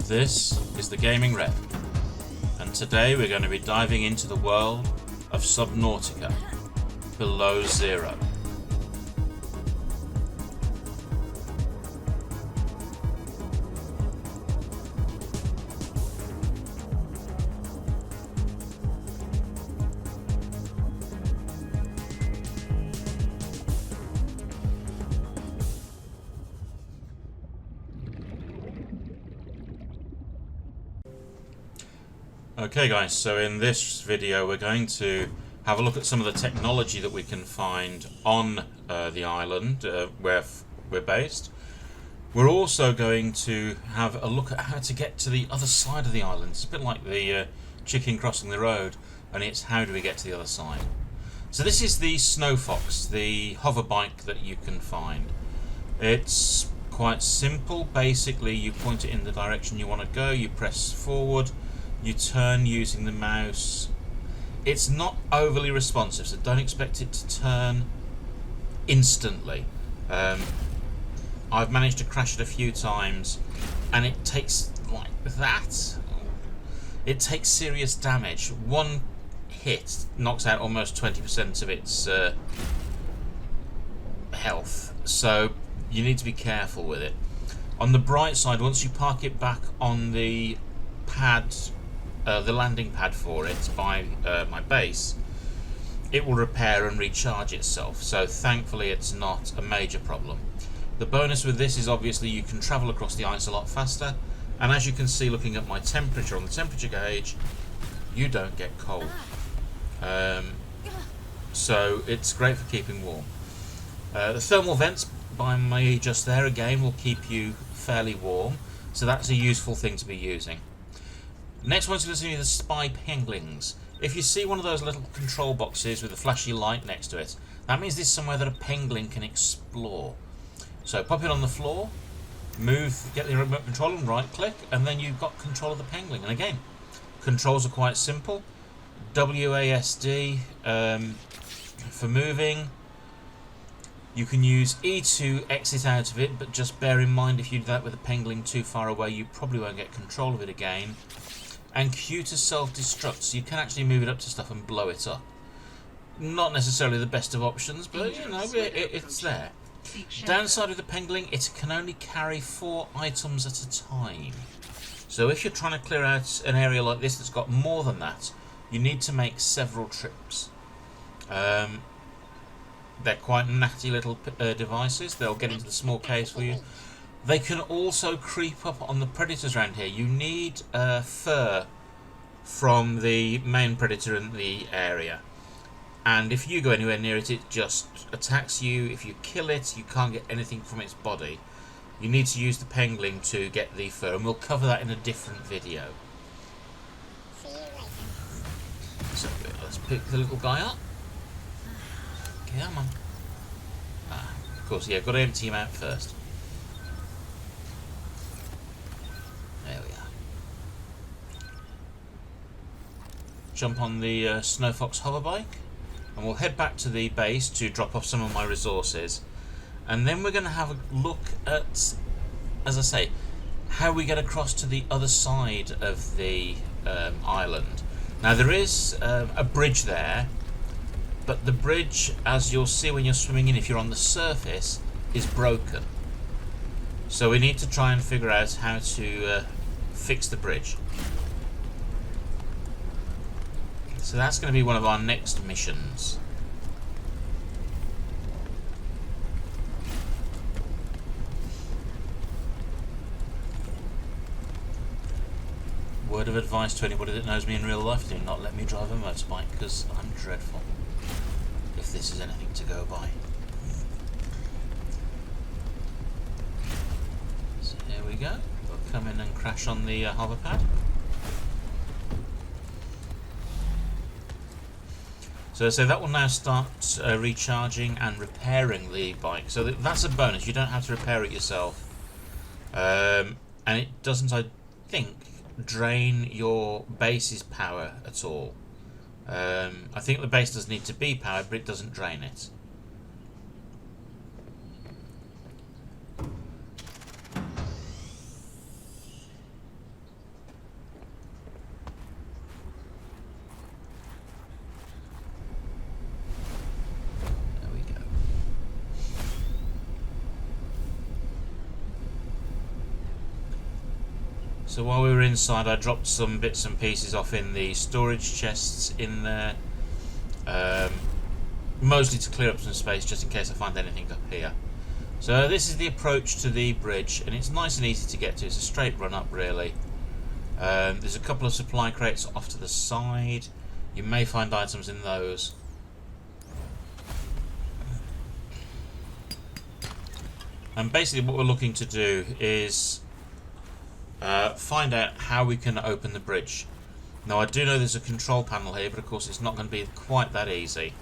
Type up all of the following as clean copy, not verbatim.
This is the Gaming Rep, and today we're going to be diving into the world of Subnautica Below Zero. Okay guys, so in this video we're going to have a look at some of the technology that we can find on the island where we're based. We're also going to have a look at how to get to the other side of the island. It's a bit like the chicken crossing the road, and it's how do we get to the other side. So this is the Snow Fox, the hover bike that you can find. It's quite simple. Basically you point it in the direction you want to go, you press forward, you turn using the mouse. It's not overly responsive, so don't expect it to turn instantly. I've managed to crash it a few times, and it takes like that. It takes serious damage. One hit knocks out almost 20% of its health, so you need to be careful with it. On the bright side, once you park it back on the pad, the landing pad for it by my base, it will repair and recharge itself, so thankfully it's not a major problem. The bonus with this is obviously you can travel across the ice a lot faster, and as you can see looking at my temperature on the temperature gauge, you don't get cold, so it's great for keeping warm. The thermal vents by me just there again will keep you fairly warm, so that's a useful thing to be using. Next one's going to be the Spy Penglings. If you see one of those little control boxes with a flashy light next to it, that means this is somewhere that a Pengling can explore. So pop it on the floor, move, get the remote control and right click, and then you've got control of the Pengling. And again, controls are quite simple. WASD for moving. You can use E to exit out of it, but just bear in mind if you do that with a Pengling too far away, you probably won't get control of it again. And Q to self-destruct, so you can actually move it up to stuff and blow it up. Not necessarily the best of options, but you know, it's there. Downside of the Pengling, it can only carry 4 items at a time. So if you're trying to clear out an area like this that's got more than that, you need to make several trips. They're quite natty little devices. They'll get into the small case for you. They can also creep up on the predators around here. You need fur from the main predator in the area, and if you go anywhere near it, it just attacks you. If you kill it, you can't get anything from its body. You need to use the Pengling to get the fur, and we'll cover that in a different video. So let's pick the little guy up. Come on. Of course, yeah, got to empty him out first. There we are. Jump on the Snow Fox hoverbike, and we'll head back to the base to drop off some of my resources. And then we're going to have a look at, as I say, how we get across to the other side of the island. Now there is a bridge there, but the bridge, as you'll see when you're swimming in, if you're on the surface, is broken. So we need to try and figure out how to fix the bridge. So that's going to be one of our next missions. Word of advice to anybody that knows me in real life: do not let me drive a motorbike, because I'm dreadful, if this is anything to go by. So here we go. We'll come in and crash on the hover pad. So that will now start recharging and repairing the bike. So that's a bonus. You don't have to repair it yourself. And it doesn't, I think, drain your base's power at all. I think the base does need to be powered, but it doesn't drain it. So while we were inside, I dropped some bits and pieces off in the storage chests in there, mostly to clear up some space just in case I find anything up here. So this is the approach to the bridge, and it's nice and easy to get to. It's a straight run up really. There's a couple of supply crates off to the side. You may find items in those. And basically what we're looking to do is find out how we can open the bridge. Now I do know there's a control panel here, but of course it's not going to be quite that easy.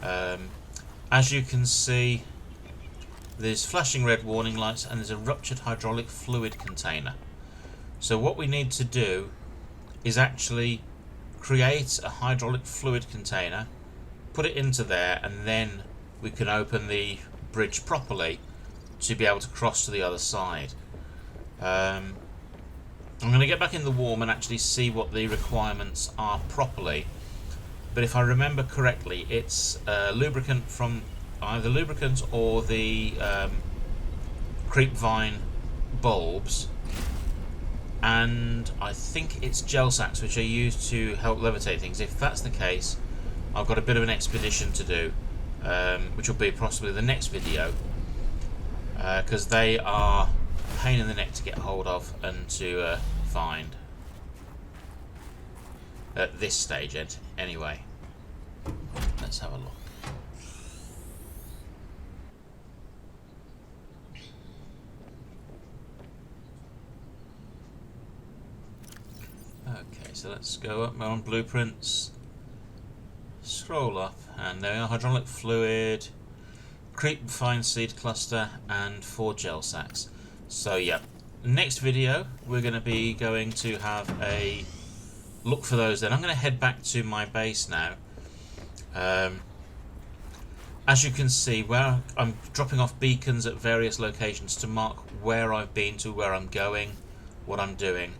As you can see, there's flashing red warning lights and there's a ruptured hydraulic fluid container. So what we need to do is actually create a hydraulic fluid container, put it into there, and then we can open the bridge properly to be able to cross to the other side. I'm going to get back in the warm and actually see what the requirements are properly. But if I remember correctly, it's lubricant from either lubricant or the creep vine bulbs, and I think it's gel sacks which are used to help levitate things. If that's the case, I've got a bit of an expedition to do, which will be possibly the next video, because they are a pain in the neck to get hold of and to find at this stage anyway. Let's have a look. Okay, so let's go up. We're on blueprints. Scroll up, and there we are: hydraulic fluid, creep fine seed cluster, and 4 gel sacks. So yeah, next video we're going to be going to have a look for those. Then I'm going to head back to my base now. As you can see, where I'm dropping off beacons at various locations to mark where I've been to, where I'm going, what I'm doing.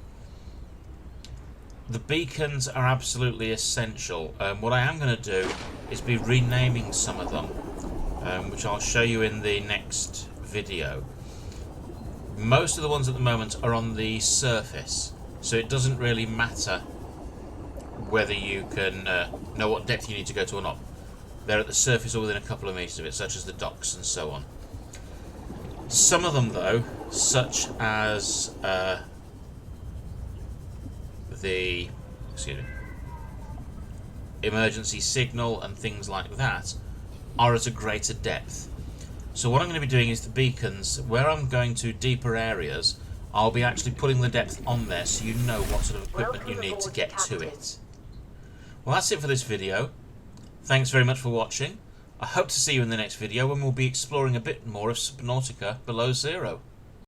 The beacons are absolutely essential. What I am going to do is be renaming some of them, which I'll show you in the next video. Most of the ones at the moment are on the surface, so it doesn't really matter whether you can know what depth you need to go to or not. They're at the surface or within a couple of meters of it, such as the docks and so on. Some of them, though, such as the emergency signal and things like that, are at a greater depth. So what I'm going to be doing is the beacons, where I'm going to deeper areas, I'll be actually putting the depth on there so you know what sort of equipment you need to get to it. Well, that's it for this video. Thanks very much for watching. I hope to see you in the next video when we'll be exploring a bit more of Subnautica Below Zero.